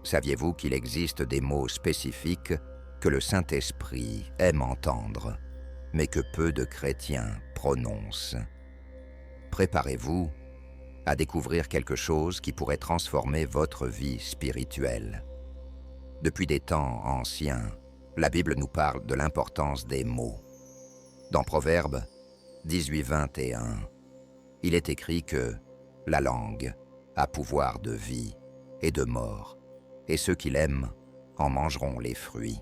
Saviez-vous qu'il existe des mots spécifiques que le Saint-Esprit aime entendre, mais que peu de chrétiens prononcent? Préparez-vous à découvrir quelque chose qui pourrait transformer votre vie spirituelle. Depuis des temps anciens, la Bible nous parle de l'importance des mots. Dans Proverbes 18:21, il est écrit que la langue a pouvoir de vie et de mort, et ceux qui l'aiment en mangeront les fruits.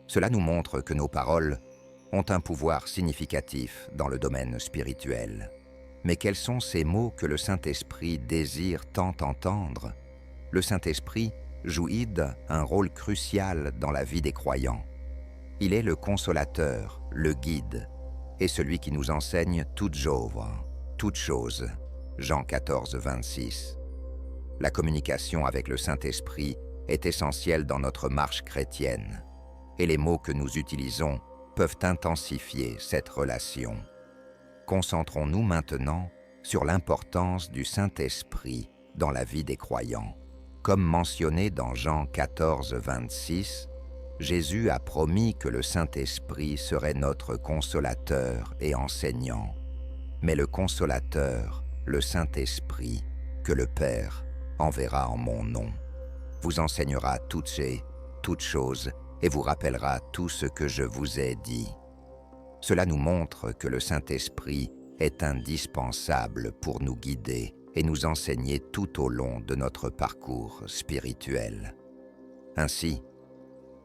Cela nous montre que nos paroles ont un pouvoir significatif dans le domaine spirituel. Mais quels sont ces mots que le Saint-Esprit désire tant entendre? Le Saint-Esprit joue un rôle crucial dans la vie des croyants. Il est le consolateur, le guide, et celui qui nous enseigne toutes choses. Jean 14:26. La communication avec le Saint-Esprit est essentielle dans notre marche chrétienne, et les mots que nous utilisons peuvent intensifier cette relation. Concentrons-nous maintenant sur l'importance du Saint-Esprit dans la vie des croyants. Comme mentionné dans Jean 14:26, Jésus a promis que le Saint-Esprit serait notre consolateur et enseignant. Mais le consolateur, le Saint-Esprit, que le Père enverra en mon nom, vous enseignera toutes choses et vous rappellera tout ce que je vous ai dit. Cela nous montre que le Saint-Esprit est indispensable pour nous guider et nous enseigner tout au long de notre parcours spirituel. Ainsi,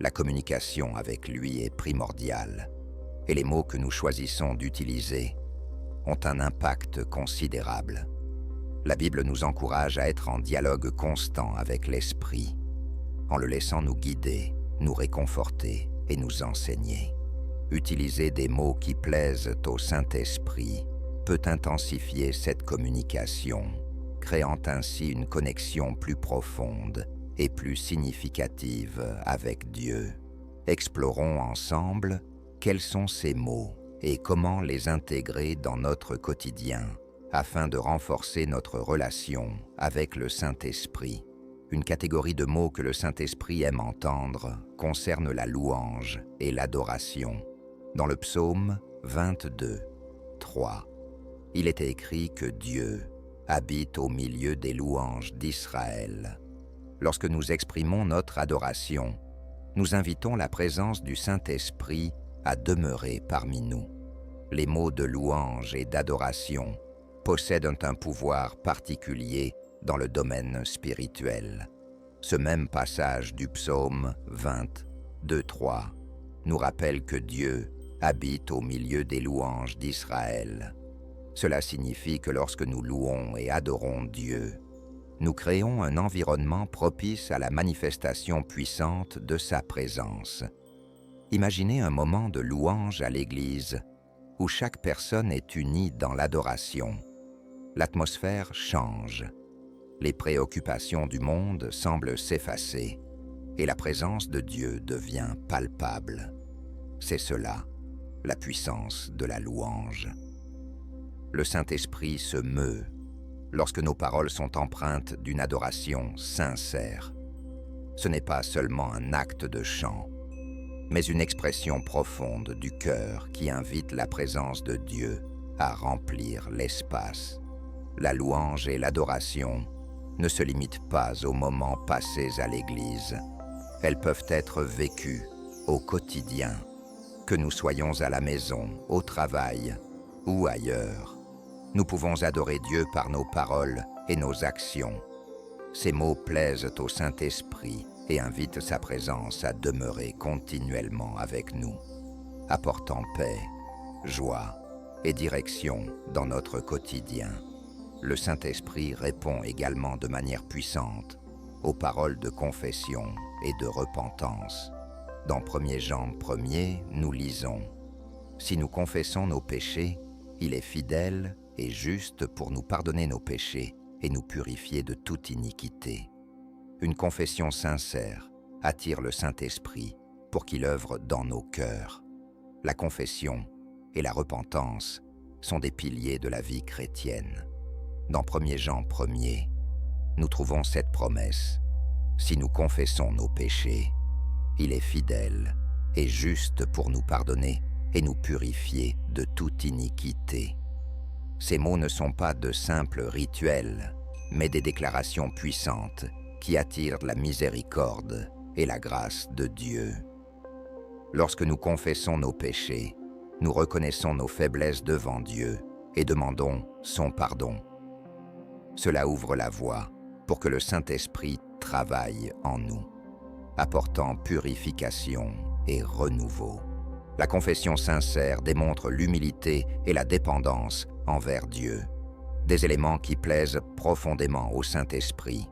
la communication avec lui est primordiale, et les mots que nous choisissons d'utiliser ont un impact considérable. La Bible nous encourage à être en dialogue constant avec l'Esprit, en le laissant nous guider, nous réconforter et nous enseigner. Utiliser des mots qui plaisent au Saint-Esprit peut intensifier cette communication, créant ainsi une connexion plus profonde et plus significative avec Dieu. Explorons ensemble quels sont ces mots et comment les intégrer dans notre quotidien afin de renforcer notre relation avec le Saint-Esprit. Une catégorie de mots que le Saint-Esprit aime entendre concerne la louange et l'adoration. Dans le psaume 22:3, il était écrit que Dieu habite au milieu des louanges d'Israël. Lorsque nous exprimons notre adoration, nous invitons la présence du Saint-Esprit à demeurer parmi nous. Les mots de louange et d'adoration possèdent un pouvoir particulier dans le domaine spirituel. Ce même passage du psaume 22:3 nous rappelle que Dieu habite au milieu des louanges d'Israël. Cela signifie que lorsque nous louons et adorons Dieu, nous créons un environnement propice à la manifestation puissante de sa présence. Imaginez un moment de louange à l'église où chaque personne est unie dans l'adoration. L'atmosphère change. Les préoccupations du monde semblent s'effacer et la présence de Dieu devient palpable. C'est cela, la puissance de la louange. Le Saint-Esprit se meut lorsque nos paroles sont empreintes d'une adoration sincère. Ce n'est pas seulement un acte de chant, mais une expression profonde du cœur qui invite la présence de Dieu à remplir l'espace. La louange et l'adoration ne se limitent pas aux moments passés à l'église. Elles peuvent être vécues au quotidien, que nous soyons à la maison, au travail ou ailleurs. Nous pouvons adorer Dieu par nos paroles et nos actions. Ces mots plaisent au Saint-Esprit et invitent sa présence à demeurer continuellement avec nous, apportant paix, joie et direction dans notre quotidien. Le Saint-Esprit répond également de manière puissante aux paroles de confession et de repentance. Dans 1 Jean 1, nous lisons « Si nous confessons nos péchés, il est fidèle et juste pour nous pardonner nos péchés et nous purifier de toute iniquité. » Une confession sincère attire le Saint-Esprit pour qu'il œuvre dans nos cœurs. La confession et la repentance sont des piliers de la vie chrétienne. Dans 1 Jean 1, nous trouvons cette promesse. Si nous confessons nos péchés, il est fidèle et juste pour nous pardonner et nous purifier de toute iniquité. Ces mots ne sont pas de simples rituels, mais des déclarations puissantes qui attirent la miséricorde et la grâce de Dieu. Lorsque nous confessons nos péchés, nous reconnaissons nos faiblesses devant Dieu et demandons son pardon. Cela ouvre la voie pour que le Saint-Esprit travaille en nous, apportant purification et renouveau. La confession sincère démontre l'humilité et la dépendance envers Dieu, des éléments qui plaisent profondément au Saint-Esprit.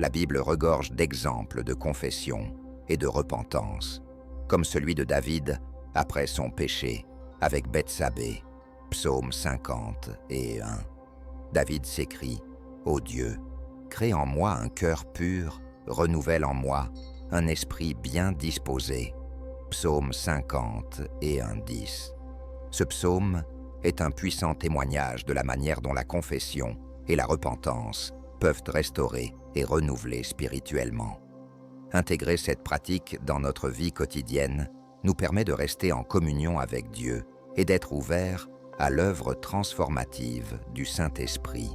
La Bible regorge d'exemples de confession et de repentance, comme celui de David après son péché avec Bethsabée, Psaume 50 et 1. David s'écrie « Ô Dieu, crée en moi un cœur pur, renouvelle en moi un esprit bien disposé. » Psaume 50 et 1-10. Ce psaume est un puissant témoignage de la manière dont la confession et la repentance peuvent restaurer et renouveler spirituellement. Intégrer cette pratique dans notre vie quotidienne nous permet de rester en communion avec Dieu et d'être ouverts à l'œuvre transformative du Saint-Esprit.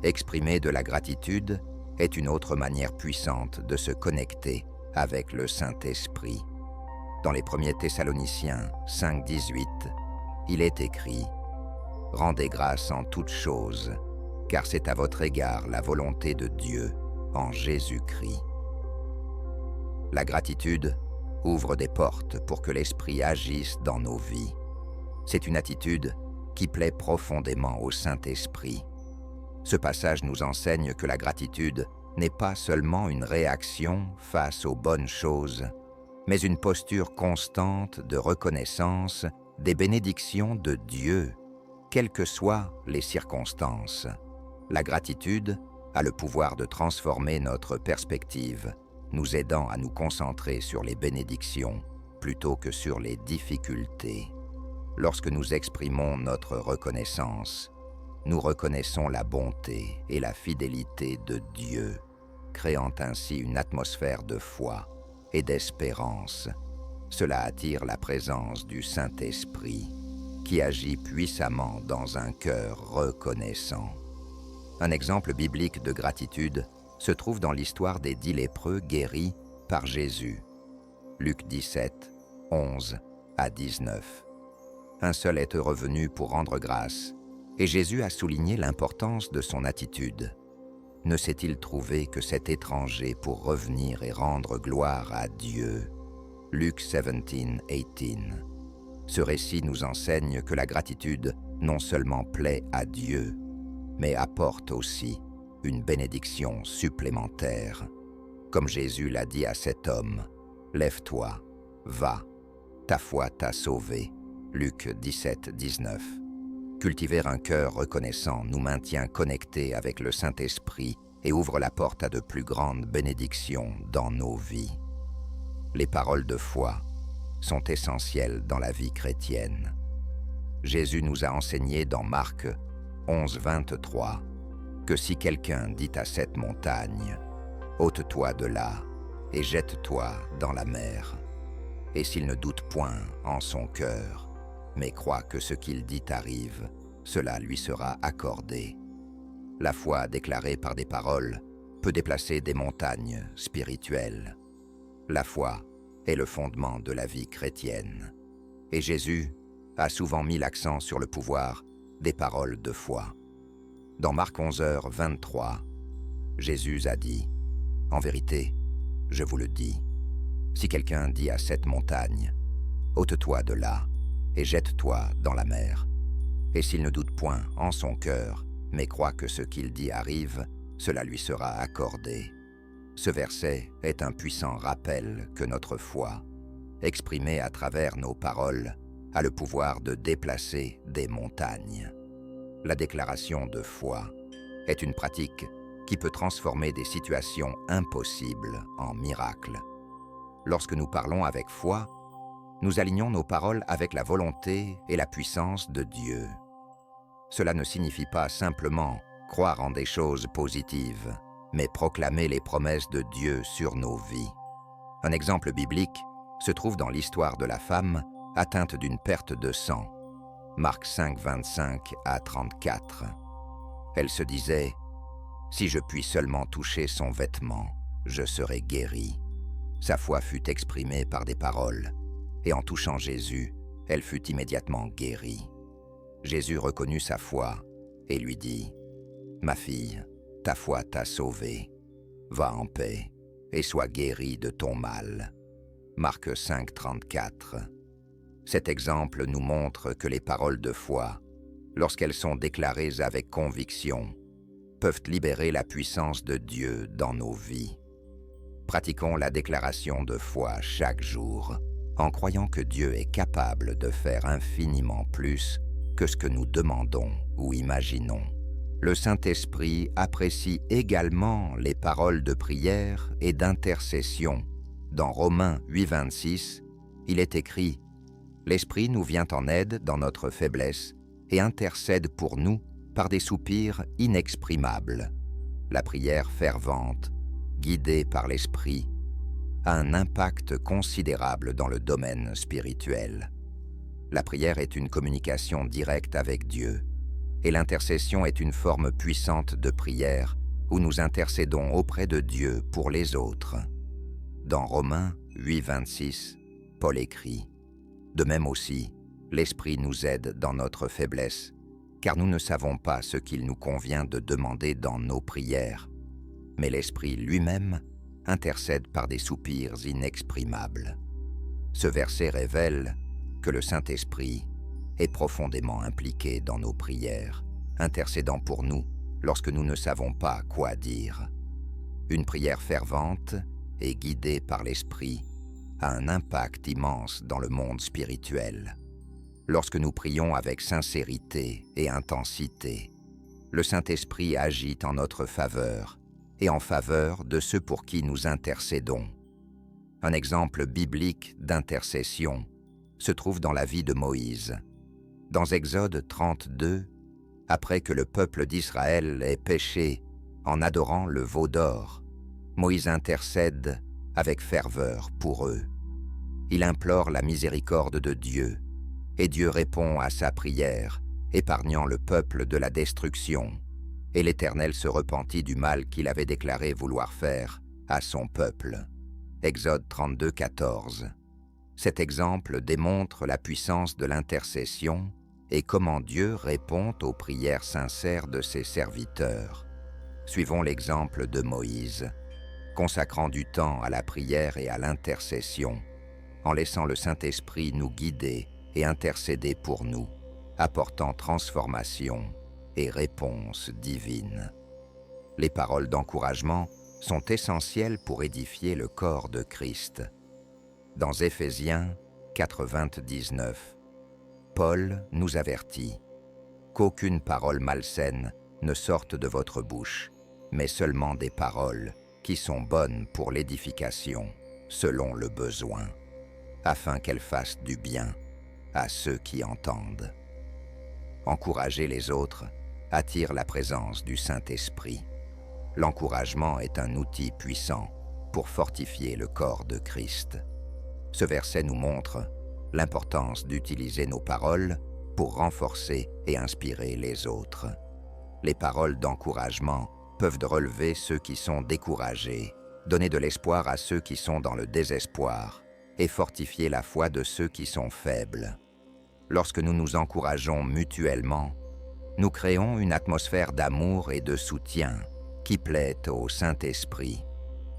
Exprimer de la gratitude est une autre manière puissante de se connecter avec le Saint-Esprit. Dans les 1er Thessaloniciens 5:18, il est écrit « Rendez grâce en toutes choses, car c'est à votre égard la volonté de Dieu en Jésus-Christ. » La gratitude ouvre des portes pour que l'Esprit agisse dans nos vies. C'est une attitude qui plaît profondément au Saint-Esprit. Ce passage nous enseigne que la gratitude n'est pas seulement une réaction face aux bonnes choses, mais une posture constante de reconnaissance des bénédictions de Dieu, quelles que soient les circonstances. La gratitude a le pouvoir de transformer notre perspective, nous aidant à nous concentrer sur les bénédictions plutôt que sur les difficultés. Lorsque nous exprimons notre reconnaissance, nous reconnaissons la bonté et la fidélité de Dieu, créant ainsi une atmosphère de foi et d'espérance. Cela attire la présence du Saint-Esprit, qui agit puissamment dans un cœur reconnaissant. Un exemple biblique de gratitude se trouve dans l'histoire des 10 lépreux guéris par Jésus. Luc 17, 11-19. Un seul est revenu pour rendre grâce, et Jésus a souligné l'importance de son attitude. Ne s'est-il trouvé que cet étranger pour revenir et rendre gloire à Dieu? Luc 17:18. Ce récit nous enseigne que la gratitude non seulement plaît à Dieu, mais apporte aussi une bénédiction supplémentaire. Comme Jésus l'a dit à cet homme, « Lève-toi, va, ta foi t'a sauvé. » Luc 17:19. Cultiver un cœur reconnaissant nous maintient connectés avec le Saint-Esprit et ouvre la porte à de plus grandes bénédictions dans nos vies. Les paroles de foi sont essentielles dans la vie chrétienne. Jésus nous a enseigné dans Marc 11:23 que si quelqu'un dit à cette montagne « Ôte-toi de là et jette-toi dans la mer », et s'il ne doute point en son cœur, mais croit que ce qu'il dit arrive, cela lui sera accordé. La foi déclarée par des paroles peut déplacer des montagnes spirituelles. La foi est le fondement de la vie chrétienne. Et Jésus a souvent mis l'accent sur le pouvoir des paroles de foi. Dans Marc 11:23, Jésus a dit « En vérité, je vous le dis, si quelqu'un dit à cette montagne « Ôte-toi de là et jette-toi dans la mer », et s'il ne doute point en son cœur, mais croit que ce qu'il dit arrive, cela lui sera accordé. » Ce verset est un puissant rappel que notre foi, exprimée à travers nos paroles, a le pouvoir de déplacer des montagnes. La déclaration de foi est une pratique qui peut transformer des situations impossibles en miracles. Lorsque nous parlons avec foi, nous alignons nos paroles avec la volonté et la puissance de Dieu. Cela ne signifie pas simplement croire en des choses positives, mais proclamer les promesses de Dieu sur nos vies. Un exemple biblique se trouve dans l'histoire de la femme atteinte d'une perte de sang. Marc 5, 25 à 34. Elle se disait « Si je puis seulement toucher son vêtement, je serai guérie. » Sa foi fut exprimée par des paroles, et en touchant Jésus, elle fut immédiatement guérie. Jésus reconnut sa foi et lui dit « Ma fille, ta foi t'a sauvée. Va en paix et sois guérie de ton mal. » Marc 5, 34. Cet exemple nous montre que les paroles de foi, lorsqu'elles sont déclarées avec conviction, peuvent libérer la puissance de Dieu dans nos vies. Pratiquons la déclaration de foi chaque jour, en croyant que Dieu est capable de faire infiniment plus que ce que nous demandons ou imaginons. Le Saint-Esprit apprécie également les paroles de prière et d'intercession. Dans Romains 8, 26, il est écrit « L'Esprit nous vient en aide dans notre faiblesse et intercède pour nous par des soupirs inexprimables. » La prière fervente, guidée par l'Esprit, a un impact considérable dans le domaine spirituel. La prière est une communication directe avec Dieu, et l'intercession est une forme puissante de prière où nous intercédons auprès de Dieu pour les autres. Dans Romains 8, 26, Paul écrit « De même aussi, l'Esprit nous aide dans notre faiblesse, car nous ne savons pas ce qu'il nous convient de demander dans nos prières, mais l'Esprit lui-même intercède par des soupirs inexprimables. » Ce verset révèle que le Saint-Esprit est profondément impliqué dans nos prières, intercédant pour nous lorsque nous ne savons pas quoi dire. Une prière fervente et guidée par l'Esprit a un impact immense dans le monde spirituel. Lorsque nous prions avec sincérité et intensité, le Saint-Esprit agit en notre faveur et en faveur de ceux pour qui nous intercédons. Un exemple biblique d'intercession se trouve dans la vie de Moïse. Dans Exode 32, après que le peuple d'Israël ait péché en adorant le veau d'or, Moïse intercède avec ferveur pour eux. Il implore la miséricorde de Dieu, et Dieu répond à sa prière, épargnant le peuple de la destruction. Et l'Éternel se repentit du mal qu'il avait déclaré vouloir faire à son peuple. Exode 32, 14. Cet exemple démontre la puissance de l'intercession et comment Dieu répond aux prières sincères de ses serviteurs. Suivons l'exemple de Moïse, consacrant du temps à la prière et à l'intercession, en laissant le Saint-Esprit nous guider et intercéder pour nous, apportant transformation et réponse divine. Les paroles d'encouragement sont essentielles pour édifier le corps de Christ. Dans Éphésiens 4:29, Paul nous avertit qu'aucune parole malsaine ne sorte de votre bouche, mais seulement des paroles qui sont bonnes pour l'édification, selon le besoin, afin qu'elles fassent du bien à ceux qui entendent. Encourager les autres attire la présence du Saint-Esprit. L'encouragement est un outil puissant pour fortifier le corps de Christ. Ce verset nous montre l'importance d'utiliser nos paroles pour renforcer et inspirer les autres. Les paroles d'encouragement peuvent relever ceux qui sont découragés, donner de l'espoir à ceux qui sont dans le désespoir et fortifier la foi de ceux qui sont faibles. Lorsque nous nous encourageons mutuellement, nous créons une atmosphère d'amour et de soutien qui plaît au Saint-Esprit.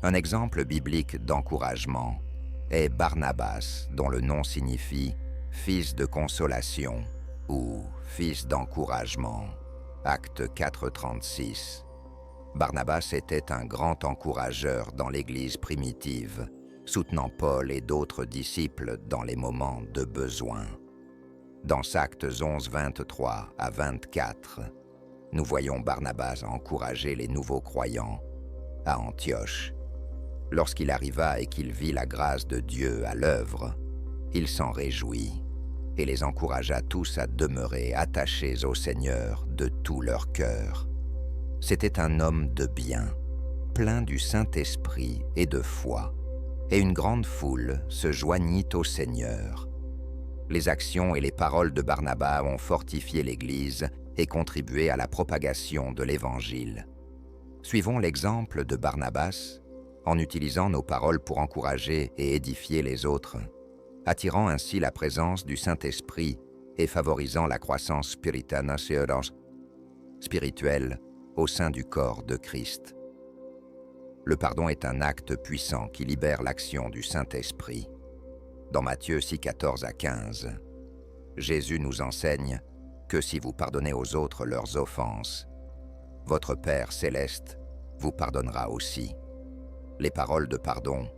Un exemple biblique d'encouragement est Barnabas, dont le nom signifie « fils de consolation » ou « fils d'encouragement ». Acte 4:36. Barnabas était un grand encourageur dans l'Église primitive, soutenant Paul et d'autres disciples dans les moments de besoin. Dans Actes 11, 23 à 24, nous voyons Barnabas encourager les nouveaux croyants à Antioche. Lorsqu'il arriva et qu'il vit la grâce de Dieu à l'œuvre, il s'en réjouit et les encouragea tous à demeurer attachés au Seigneur de tout leur cœur. C'était un homme de bien, plein du Saint-Esprit et de foi, et une grande foule se joignit au Seigneur. Les actions et les paroles de Barnabas ont fortifié l'Église et contribué à la propagation de l'Évangile. Suivons l'exemple de Barnabas en utilisant nos paroles pour encourager et édifier les autres, attirant ainsi la présence du Saint-Esprit et favorisant la croissance spirituelle au sein du corps de Christ. Le pardon est un acte puissant qui libère l'action du Saint-Esprit. Dans Matthieu 6, 14 à 15, Jésus nous enseigne que si vous pardonnez aux autres leurs offenses, votre Père céleste vous pardonnera aussi. Les paroles de pardon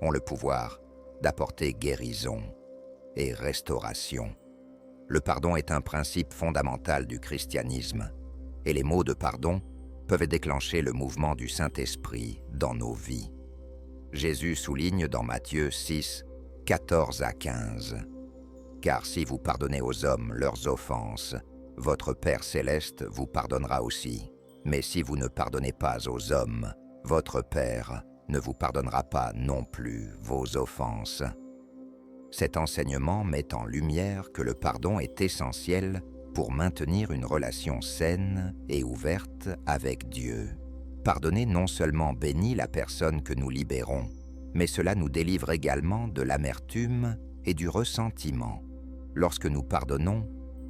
ont le pouvoir d'apporter guérison et restauration. Le pardon est un principe fondamental du christianisme, et les mots de pardon peuvent déclencher le mouvement du Saint-Esprit dans nos vies. Jésus souligne dans Matthieu 6, 14 à 15, « Car si vous pardonnez aux hommes leurs offenses, votre Père céleste vous pardonnera aussi. Mais si vous ne pardonnez pas aux hommes, votre Père ne vous pardonnera pas non plus vos offenses. » Cet enseignement met en lumière que le pardon est essentiel pour maintenir une relation saine et ouverte avec Dieu. Pardonner non seulement bénit la personne que nous libérons, mais cela nous délivre également de l'amertume et du ressentiment. Lorsque nous pardonnons,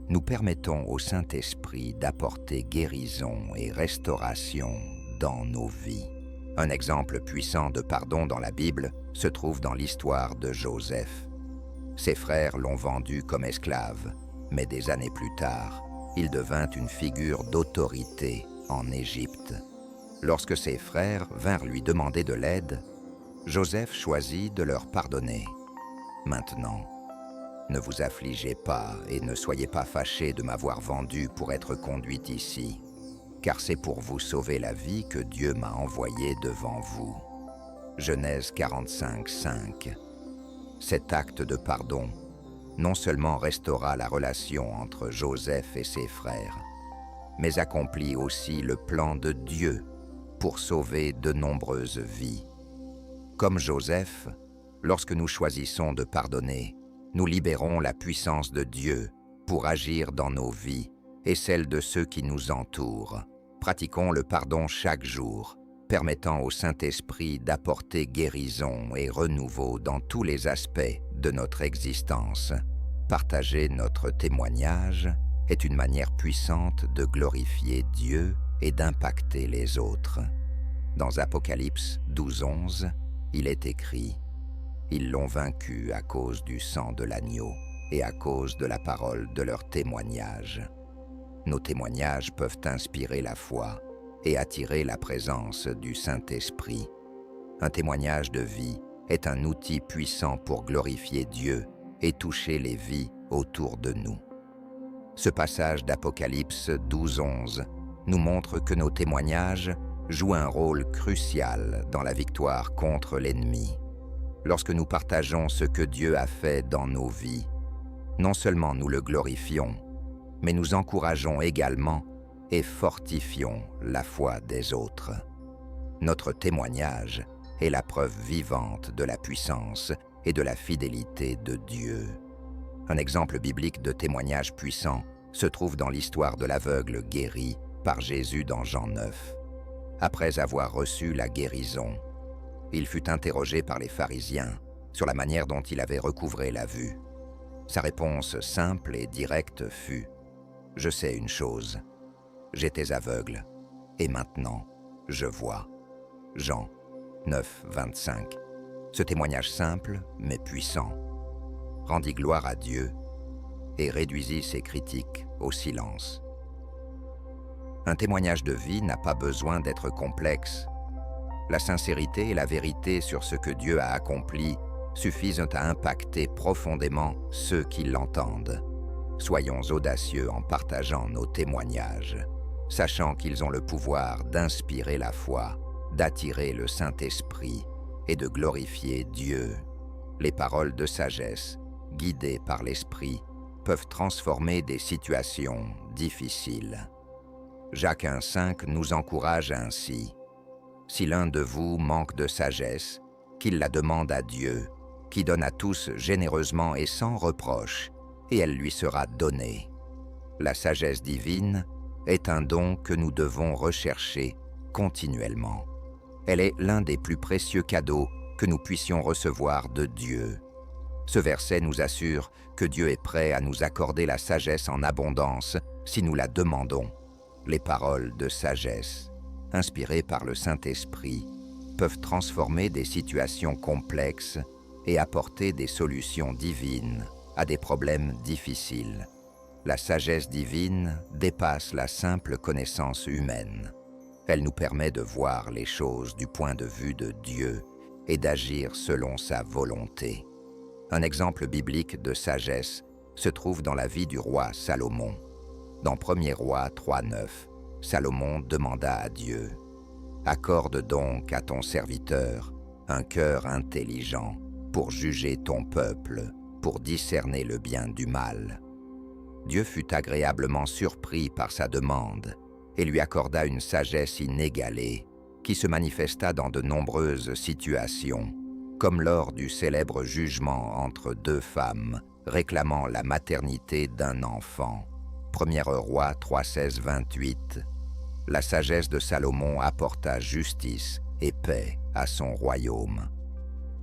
nous permettons au Saint-Esprit d'apporter guérison et restauration dans nos vies. Un exemple puissant de pardon dans la Bible se trouve dans l'histoire de Joseph. Ses frères l'ont vendu comme esclave, mais des années plus tard, il devint une figure d'autorité en Égypte. Lorsque ses frères vinrent lui demander de l'aide, Joseph choisit de leur pardonner. Maintenant, ne vous affligez pas et ne soyez pas fâchés de m'avoir vendu pour être conduit ici, car c'est pour vous sauver la vie que Dieu m'a envoyé devant vous. Genèse 45, 5. Cet acte de pardon non seulement restaura la relation entre Joseph et ses frères, mais accomplit aussi le plan de Dieu pour sauver de nombreuses vies. Comme Joseph, lorsque nous choisissons de pardonner, nous libérons la puissance de Dieu pour agir dans nos vies et celles de ceux qui nous entourent. Pratiquons le pardon chaque jour, permettant au Saint-Esprit d'apporter guérison et renouveau dans tous les aspects de notre existence. Partager notre témoignage est une manière puissante de glorifier Dieu et d'impacter les autres. Dans Apocalypse 12, 11, il est écrit « Ils l'ont vaincu à cause du sang de l'agneau et à cause de la parole de leur témoignage. » Nos témoignages peuvent inspirer la foi et attirer la présence du Saint-Esprit. Un témoignage de vie est un outil puissant pour glorifier Dieu et toucher les vies autour de nous. Ce passage d'Apocalypse 12, 11 nous montre que nos témoignages jouent un rôle crucial dans la victoire contre l'ennemi. Lorsque nous partageons ce que Dieu a fait dans nos vies, non seulement nous le glorifions, mais nous encourageons également et fortifions la foi des autres. Notre témoignage est la preuve vivante de la puissance et de la fidélité de Dieu. Un exemple biblique de témoignage puissant se trouve dans l'histoire de l'aveugle guéri par Jésus dans Jean 9. Après avoir reçu la guérison, il fut interrogé par les pharisiens sur la manière dont il avait recouvré la vue. Sa réponse simple et directe fut « Je sais une chose, j'étais aveugle, et maintenant je vois. » Jean 9, 25. Ce témoignage simple mais puissant rendit gloire à Dieu et réduisit ses critiques au silence. Un témoignage de vie n'a pas besoin d'être complexe. La sincérité et la vérité sur ce que Dieu a accompli suffisent à impacter profondément ceux qui l'entendent. Soyons audacieux en partageant nos témoignages, sachant qu'ils ont le pouvoir d'inspirer la foi, d'attirer le Saint-Esprit et de glorifier Dieu. Les paroles de sagesse, guidées par l'Esprit, peuvent transformer des situations difficiles. Jacques 1,5 nous encourage ainsi. Si l'un de vous manque de sagesse, qu'il la demande à Dieu, qui donne à tous généreusement et sans reproche, et elle lui sera donnée. La sagesse divine est un don que nous devons rechercher continuellement. Elle est l'un des plus précieux cadeaux que nous puissions recevoir de Dieu. Ce verset nous assure que Dieu est prêt à nous accorder la sagesse en abondance si nous la demandons. Les paroles de sagesse, inspirées par le Saint-Esprit, peuvent transformer des situations complexes et apporter des solutions divines à des problèmes difficiles. La sagesse divine dépasse la simple connaissance humaine. Elle nous permet de voir les choses du point de vue de Dieu et d'agir selon sa volonté. Un exemple biblique de sagesse se trouve dans la vie du roi Salomon. Dans 1er Roi 3,9, Salomon demanda à Dieu « Accorde donc à ton serviteur un cœur intelligent pour juger ton peuple, pour discerner le bien du mal. » Dieu fut agréablement surpris par sa demande et lui accorda une sagesse inégalée qui se manifesta dans de nombreuses situations, comme lors du célèbre jugement entre deux femmes réclamant la maternité d'un enfant. 1er Roi 3,16-28. La sagesse de Salomon apporta justice et paix à son royaume.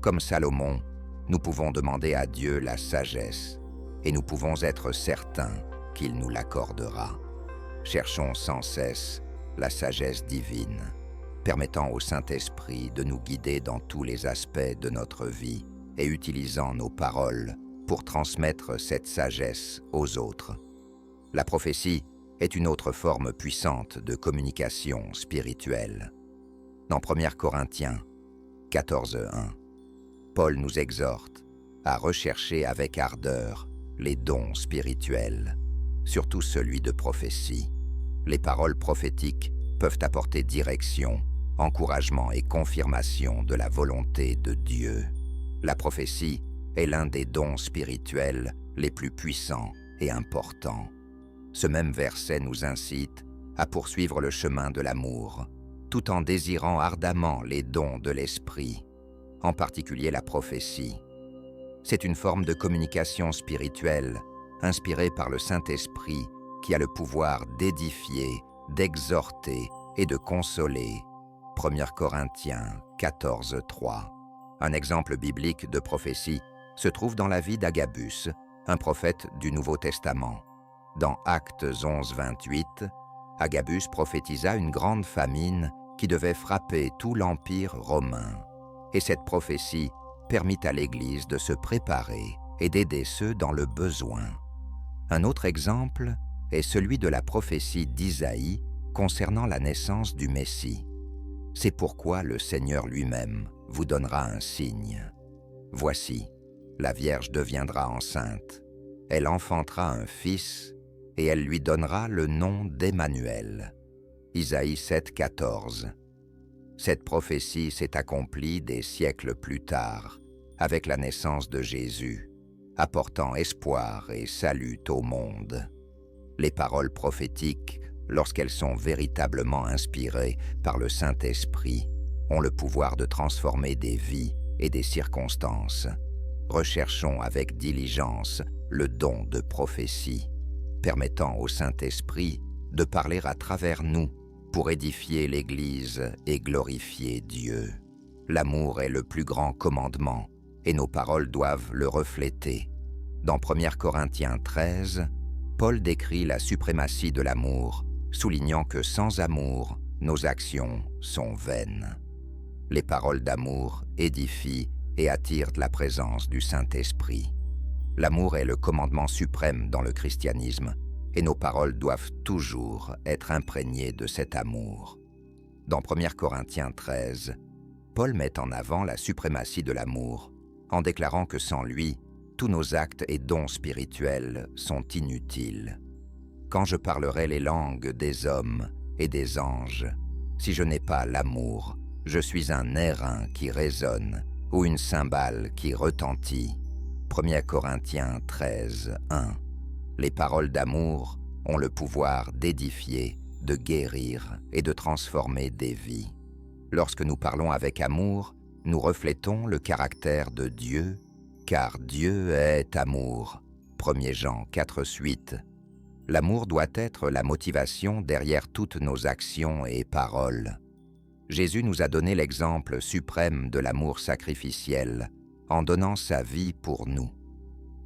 Comme Salomon, nous pouvons demander à Dieu la sagesse et nous pouvons être certains qu'il nous l'accordera. Cherchons sans cesse la sagesse divine, permettant au Saint-Esprit de nous guider dans tous les aspects de notre vie et utilisant nos paroles pour transmettre cette sagesse aux autres. La prophétie est une autre forme puissante de communication spirituelle. Dans 1 Corinthiens 14:1, Paul nous exhorte à rechercher avec ardeur les dons spirituels, surtout celui de prophétie. Les paroles prophétiques peuvent apporter direction, encouragement et confirmation de la volonté de Dieu. La prophétie est l'un des dons spirituels les plus puissants et importants. Ce même verset nous incite à poursuivre le chemin de l'amour, tout en désirant ardemment les dons de l'esprit, en particulier la prophétie. C'est une forme de communication spirituelle inspirée par le Saint-Esprit qui a le pouvoir d'édifier, d'exhorter et de consoler. 1 Corinthiens 14:3. Un exemple biblique de prophétie se trouve dans la vie d'Agabus, un prophète du Nouveau Testament. Dans Actes 11:28, Agabus prophétisa une grande famine qui devait frapper tout l'Empire romain. Et cette prophétie permit à l'Église de se préparer et d'aider ceux dans le besoin. Un autre exemple est celui de la prophétie d'Isaïe concernant la naissance du Messie. C'est pourquoi le Seigneur lui-même vous donnera un signe. Voici, la Vierge deviendra enceinte. Elle enfantera un fils et elle lui donnera le nom d'Emmanuel. Isaïe 7:14. Cette prophétie s'est accomplie des siècles plus tard, avec la naissance de Jésus, apportant espoir et salut au monde. Les paroles prophétiques, lorsqu'elles sont véritablement inspirées par le Saint-Esprit, ont le pouvoir de transformer des vies et des circonstances. Recherchons avec diligence le don de prophétie, permettant au Saint-Esprit de parler à travers nous pour édifier l'Église et glorifier Dieu. L'amour est le plus grand commandement et nos paroles doivent le refléter. Dans 1 Corinthiens 13, Paul décrit la suprématie de l'amour, soulignant que sans amour, nos actions sont vaines. Les paroles d'amour édifient et attirent la présence du Saint-Esprit. L'amour est le commandement suprême dans le christianisme et nos paroles doivent toujours être imprégnées de cet amour. Dans 1 Corinthiens 13, Paul met en avant la suprématie de l'amour en déclarant que sans lui, tous nos actes et dons spirituels sont inutiles. Quand je parlerai les langues des hommes et des anges, si je n'ai pas l'amour, je suis un airain qui résonne ou une cymbale qui retentit. 1 Corinthiens 13:1. Les paroles d'amour ont le pouvoir d'édifier, de guérir et de transformer des vies. Lorsque nous parlons avec amour, nous reflétons le caractère de Dieu, car Dieu est amour. 1 Jean 4,8. L'amour doit être la motivation derrière toutes nos actions et paroles. Jésus nous a donné l'exemple suprême de l'amour sacrificiel, en donnant sa vie pour nous.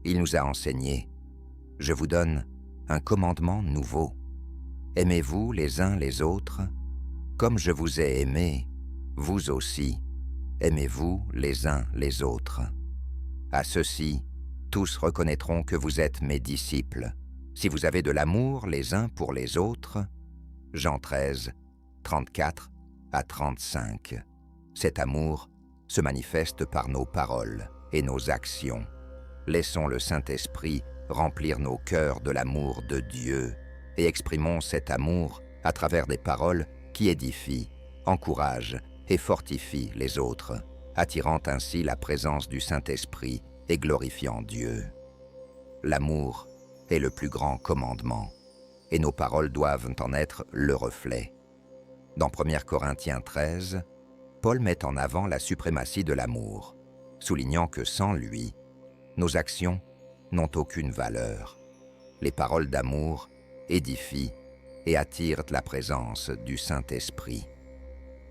Il nous a enseigné « Je vous donne un commandement nouveau. Aimez-vous les uns les autres, comme je vous ai aimé, vous aussi, aimez-vous les uns les autres. À ceci, tous reconnaîtront que vous êtes mes disciples, si vous avez de l'amour les uns pour les autres. » Jean 13, 34 à 35. Cet amour se manifeste par nos paroles et nos actions. Laissons le Saint-Esprit remplir nos cœurs de l'amour de Dieu et exprimons cet amour à travers des paroles qui édifient, encouragent et fortifient les autres, attirant ainsi la présence du Saint-Esprit et glorifiant Dieu. L'amour est le plus grand commandement, et nos paroles doivent en être le reflet. Dans 1 Corinthiens 13, Paul met en avant la suprématie de l'amour, soulignant que sans lui, nos actions n'ont aucune valeur. Les paroles d'amour édifient et attirent la présence du Saint-Esprit.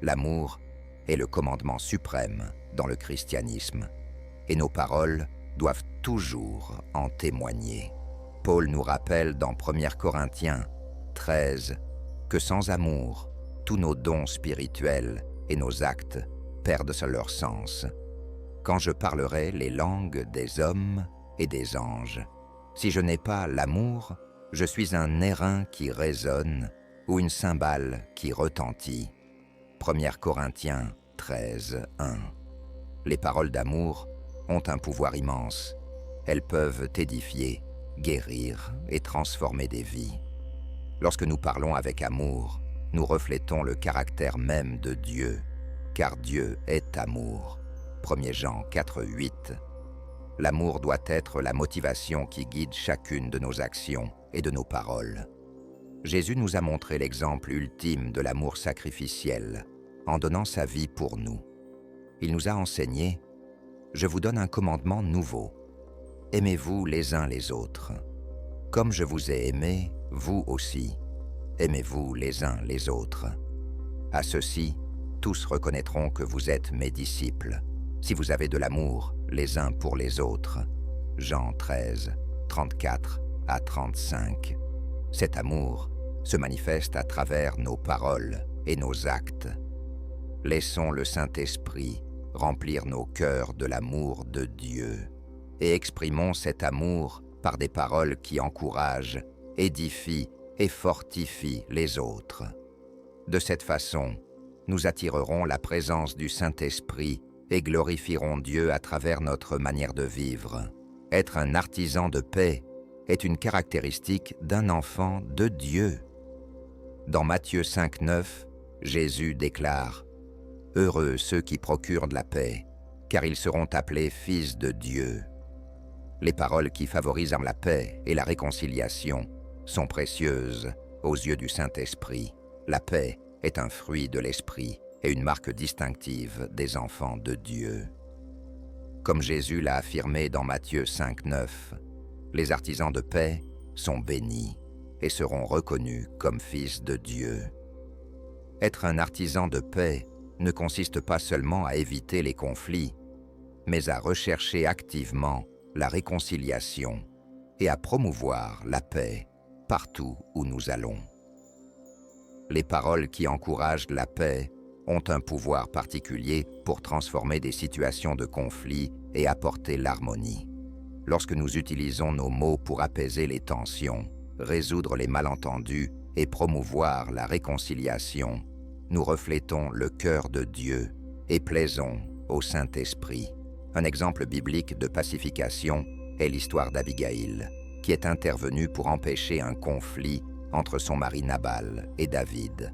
L'amour est le commandement suprême dans le christianisme, et nos paroles doivent toujours en témoigner. Paul nous rappelle dans 1 Corinthiens 13 que sans amour, tous nos dons spirituels et nos actes perdent leur sens. Quand je parlerai les langues des hommes et des anges, si je n'ai pas l'amour, je suis un airain qui résonne ou une cymbale qui retentit. 1 Corinthiens 13, 1. Les paroles d'amour ont un pouvoir immense. Elles peuvent édifier, guérir et transformer des vies. Lorsque nous parlons avec amour, nous reflétons le caractère même de Dieu, car Dieu est amour. 1 Jean 4, 8. L'amour doit être la motivation qui guide chacune de nos actions et de nos paroles. Jésus nous a montré l'exemple ultime de l'amour sacrificiel, en donnant sa vie pour nous. Il nous a enseigné « Je vous donne un commandement nouveau. Aimez-vous les uns les autres. Comme je vous ai aimé, vous aussi, aimez-vous les uns les autres. À ceci, tous reconnaîtront que vous êtes mes disciples, si vous avez de l'amour les uns pour les autres. » Jean 13, 34 à 35. Cet amour se manifeste à travers nos paroles et nos actes. Laissons le Saint-Esprit remplir nos cœurs de l'amour de Dieu et exprimons cet amour par des paroles qui encouragent, édifient et fortifient les autres. De cette façon, nous attirerons la présence du Saint-Esprit et glorifierons Dieu à travers notre manière de vivre. Être un artisan de paix est une caractéristique d'un enfant de Dieu. Dans Matthieu 5, 9, Jésus déclare « Heureux ceux qui procurent de la paix, car ils seront appelés fils de Dieu. » Les paroles qui favorisent la paix et la réconciliation sont précieuses aux yeux du Saint-Esprit. La paix est un fruit de l'Esprit et une marque distinctive des enfants de Dieu. Comme Jésus l'a affirmé dans Matthieu 5, 9, les artisans de paix sont bénis et seront reconnus comme fils de Dieu. Être un artisan de paix ne consiste pas seulement à éviter les conflits, mais à rechercher activement la réconciliation et à promouvoir la paix partout où nous allons. Les paroles qui encouragent la paix ont un pouvoir particulier pour transformer des situations de conflit et apporter l'harmonie. Lorsque nous utilisons nos mots pour apaiser les tensions, résoudre les malentendus et promouvoir la réconciliation, nous reflétons le cœur de Dieu et plaisons au Saint-Esprit. Un exemple biblique de pacification est l'histoire d'Abigaïl, qui est intervenue pour empêcher un conflit entre son mari Nabal et David.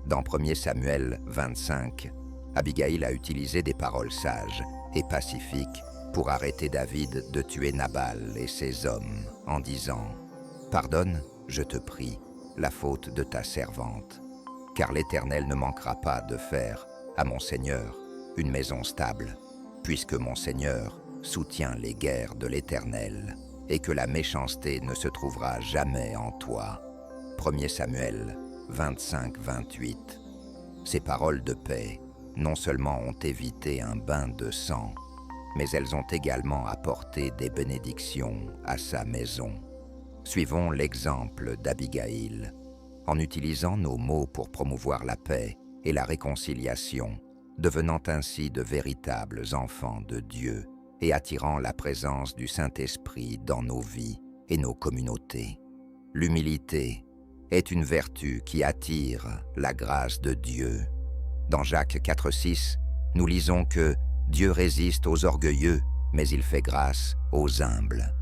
Dans 1 Samuel 25, Abigaïl a utilisé des paroles sages et pacifiques pour arrêter David de tuer Nabal et ses hommes en disant « Pardonne, je te prie, la faute de ta servante, car l'Éternel ne manquera pas de faire à mon Seigneur une maison stable, puisque mon Seigneur soutient les guerres de l'Éternel, et que la méchanceté ne se trouvera jamais en toi. 1 Samuel 25-28. Ces paroles de paix non seulement ont évité un bain de sang, mais elles ont également apporté des bénédictions à sa maison. Suivons l'exemple d'Abigaïl. En utilisant nos mots pour promouvoir la paix et la réconciliation, devenant ainsi de véritables enfants de Dieu et attirant la présence du Saint-Esprit dans nos vies et nos communautés. L'humilité est une vertu qui attire la grâce de Dieu. Dans Jacques 4,6, nous lisons que Dieu résiste aux orgueilleux, mais il fait grâce aux humbles.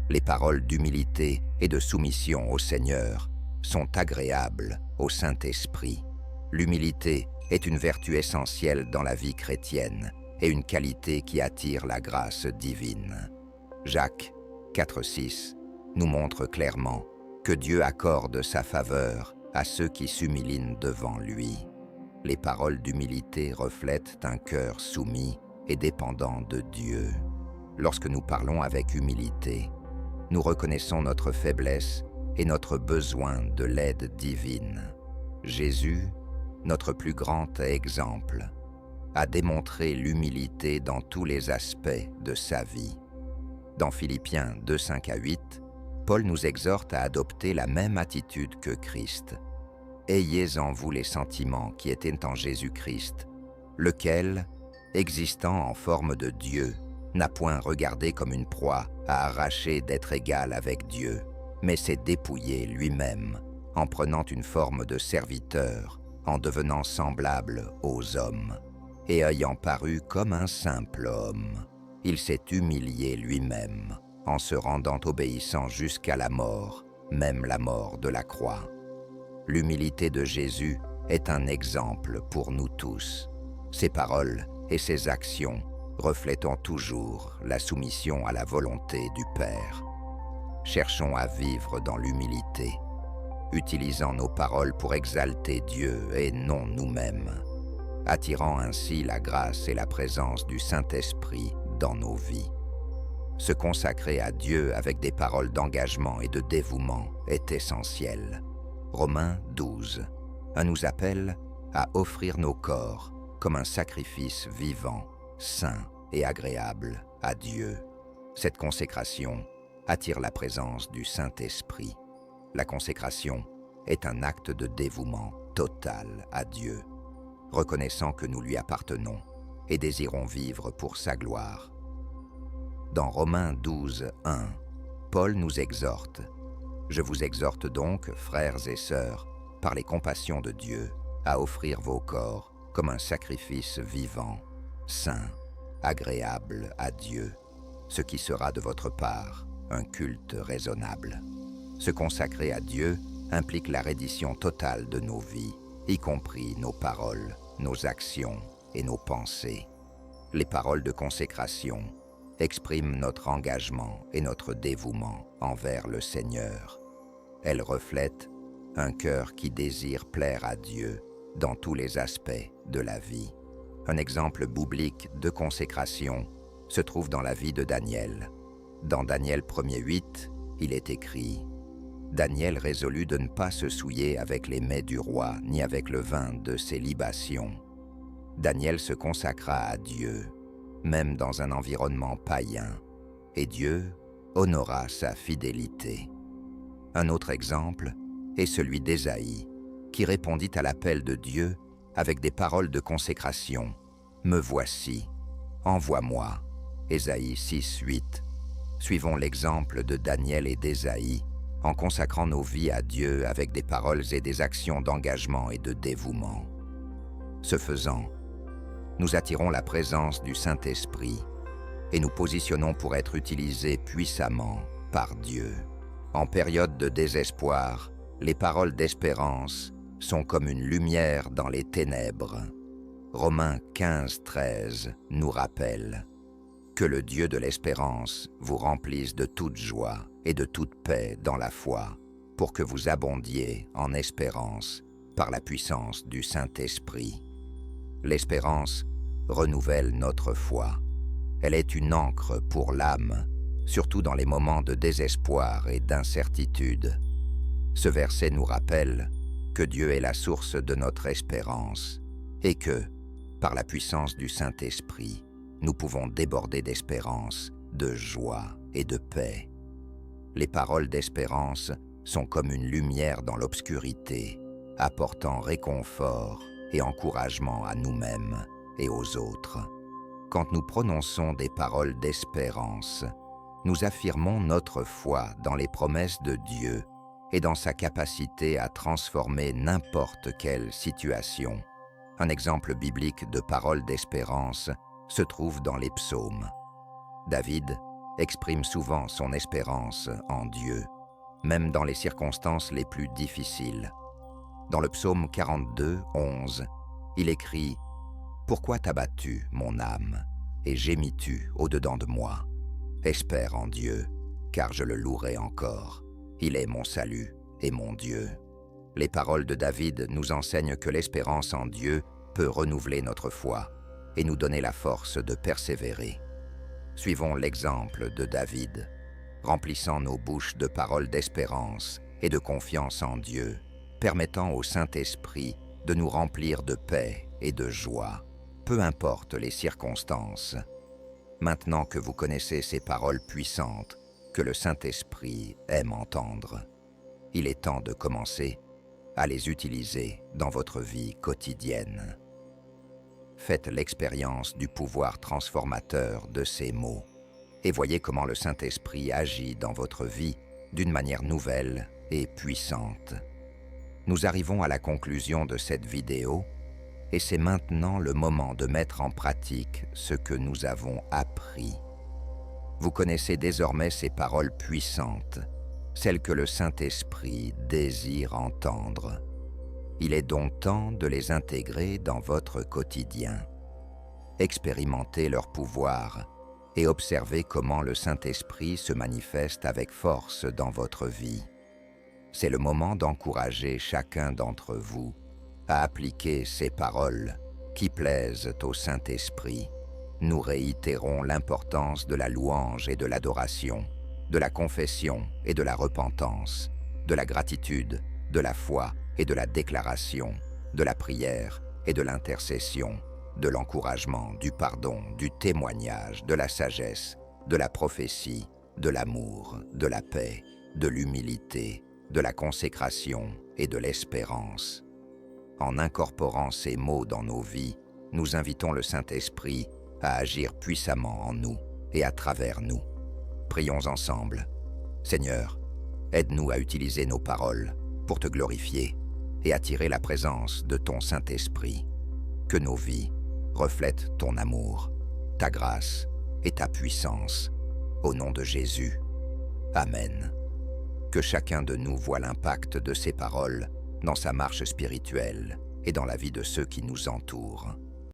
Les paroles d'humilité et de soumission au Seigneur sont agréables au Saint-Esprit. L'humilité est une vertu essentielle dans la vie chrétienne et une qualité qui attire la grâce divine. Jacques 4,6 nous montre clairement que Dieu accorde sa faveur à ceux qui s'humilient devant lui. Les paroles d'humilité reflètent un cœur soumis et dépendant de Dieu. Lorsque nous parlons avec humilité, nous reconnaissons notre faiblesse et notre besoin de l'aide divine. Jésus, notre plus grand exemple, a démontré l'humilité dans tous les aspects de sa vie. Dans Philippiens 2:5-8, Paul nous exhorte à adopter la même attitude que Christ. « Ayez en vous les sentiments qui étaient en Jésus-Christ, lequel, existant en forme de Dieu, n'a point regardé comme une proie à arracher d'être égal avec Dieu, mais s'est dépouillé lui-même, en prenant une forme de serviteur, en devenant semblable aux hommes, et ayant paru comme un simple homme, il s'est humilié lui-même, en se rendant obéissant jusqu'à la mort, même la mort de la croix. » L'humilité de Jésus est un exemple pour nous tous. Ses paroles et ses actions reflétant toujours la soumission à la volonté du Père. Cherchons à vivre dans l'humilité, utilisant nos paroles pour exalter Dieu et non nous-mêmes, attirant ainsi la grâce et la présence du Saint-Esprit dans nos vies. Se consacrer à Dieu avec des paroles d'engagement et de dévouement est essentiel. Romains 12 nous appelle à offrir nos corps comme un sacrifice vivant, saint et agréable à Dieu. Cette consécration attire la présence du Saint-Esprit. La consécration est un acte de dévouement total à Dieu, reconnaissant que nous lui appartenons et désirons vivre pour sa gloire. Dans Romains 12:1, Paul nous exhorte « Je vous exhorte donc, frères et sœurs, par les compassions de Dieu, à offrir vos corps comme un sacrifice vivant, saint, agréable à Dieu, ce qui sera de votre part un culte raisonnable. » Se consacrer à Dieu implique la reddition totale de nos vies, y compris nos paroles, nos actions et nos pensées. Les paroles de consécration expriment notre engagement et notre dévouement envers le Seigneur. Elles reflètent un cœur qui désire plaire à Dieu dans tous les aspects de la vie. Un exemple biblique de consécration se trouve dans la vie de Daniel. Dans Daniel 1:8, il est écrit « Daniel résolut de ne pas se souiller avec les mets du roi ni avec le vin de ses libations. Daniel se consacra à Dieu, même dans un environnement païen, et Dieu honora sa fidélité. » Un autre exemple est celui d'Ésaïe, qui répondit à l'appel de Dieu avec des paroles de consécration. « Me voici, envoie-moi. » Ésaïe 6:8. Suivons l'exemple de Daniel et d'Ésaïe en consacrant nos vies à Dieu avec des paroles et des actions d'engagement et de dévouement. Ce faisant, nous attirons la présence du Saint-Esprit et nous positionnons pour être utilisés puissamment par Dieu. En période de désespoir, les paroles d'espérance sont comme une lumière dans les ténèbres. Romains 15:13 nous rappelle « Que le Dieu de l'espérance vous remplisse de toute joie et de toute paix dans la foi, pour que vous abondiez en espérance par la puissance du Saint-Esprit. » L'espérance renouvelle notre foi. Elle est une ancre pour l'âme, surtout dans les moments de désespoir et d'incertitude. Ce verset nous rappelle que Dieu est la source de notre espérance et que, par la puissance du Saint-Esprit, nous pouvons déborder d'espérance, de joie et de paix. Les paroles d'espérance sont comme une lumière dans l'obscurité, apportant réconfort et encouragement à nous-mêmes et aux autres. Quand nous prononçons des paroles d'espérance, nous affirmons notre foi dans les promesses de Dieu et dans sa capacité à transformer n'importe quelle situation. Un exemple biblique de paroles d'espérance se trouve dans les psaumes. David exprime souvent son espérance en Dieu, même dans les circonstances les plus difficiles. Dans le psaume 42, 11, il écrit « Pourquoi t'abattu, mon âme, et gémis-tu au-dedans de moi? Espère en Dieu, car je le louerai encore. Il est mon salut et mon Dieu. » Les paroles de David nous enseignent que l'espérance en Dieu peut renouveler notre foi et nous donner la force de persévérer. Suivons l'exemple de David, remplissant nos bouches de paroles d'espérance et de confiance en Dieu, permettant au Saint-Esprit de nous remplir de paix et de joie, peu importe les circonstances. Maintenant que vous connaissez ces paroles puissantes que le Saint-Esprit aime entendre, il est temps de commencer à les utiliser dans votre vie quotidienne. Faites l'expérience du pouvoir transformateur de ces mots et voyez comment le Saint-Esprit agit dans votre vie d'une manière nouvelle et puissante. Nous arrivons à la conclusion de cette vidéo et c'est maintenant le moment de mettre en pratique ce que nous avons appris. Vous connaissez désormais ces paroles puissantes, celles que le Saint-Esprit désire entendre. Il est donc temps de les intégrer dans votre quotidien. Expérimentez leur pouvoir et observez comment le Saint-Esprit se manifeste avec force dans votre vie. C'est le moment d'encourager chacun d'entre vous à appliquer ces paroles qui plaisent au Saint-Esprit. Nous réitérons l'importance de la louange et de l'adoration, de la confession et de la repentance, de la gratitude, de la foi et de la déclaration, de la prière et de l'intercession, de l'encouragement, du pardon, du témoignage, de la sagesse, de la prophétie, de l'amour, de la paix, de l'humilité, de la consécration et de l'espérance. En incorporant ces mots dans nos vies, nous invitons le Saint-Esprit à agir puissamment en nous et à travers nous. Prions ensemble. Seigneur, aide-nous à utiliser nos paroles pour te glorifier et attirer la présence de ton Saint-Esprit. Que nos vies reflètent ton amour, ta grâce et ta puissance. Au nom de Jésus. Amen. Que chacun de nous voit l'impact de ces paroles dans sa marche spirituelle et dans la vie de ceux qui nous entourent.